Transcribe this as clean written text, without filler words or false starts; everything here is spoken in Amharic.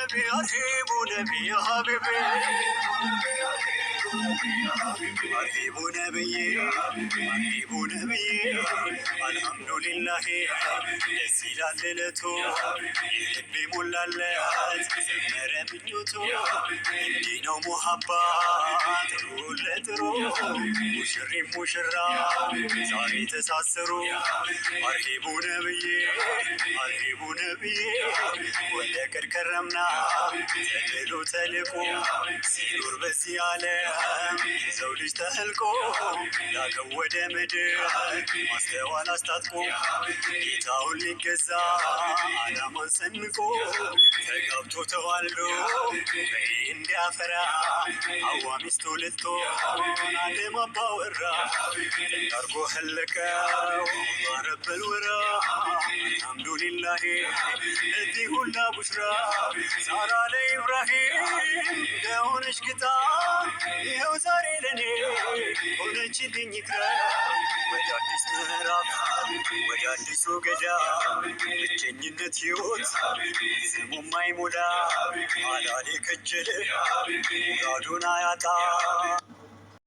ነቢ አርሂቡ ነቢ ሀቢቢ አርሂቡ ነብዬ አርሂቡ ነብዬ አልሐምዱሊላሂ ደስ ይላል እለቱ ልቤ ሞላለት ዘመረ ምኞቱ እንዲህ ነው ሙሀባ ጥሩ ለጥሩ ሙሽሪም ሙሽራ ዛሬ ተሳሰሩ አርሂቡ ነብዬ አርሂቡ ነብዬ ወለቀድ ከረምና ተድሎ ተልቆ ሲኖር በዚህ ዓለም የሰው ልጅ ተህልቆ ላከው ወደ ምድር ማስተዋል አስታጥቆ ጌታውን ሊገዛ ዓላማን ሰንቆ ተጋብቶ ተዋልዶ ፍሬ እንዲያፈራ ሐዋ ሚስቱ ልትሆን አደም አባወራ አርጎ ኸለቀው ረበል ወራ አልሐምዱሊላሂ ለዚህ ሁላ ቡሽራ ሳራ ለኢብራሂም እንደሆነች ግጣ ይኸው ዛሬ ለኔ ሆነችልኝ ይክረም ወደ አዲስ ምዕራፍ ወደ አዲሱ ገዳም ብቸኝነት ሕይወት ስሙ ማይሞላ አላሌ ከጀለ ሙራዱን አያጣ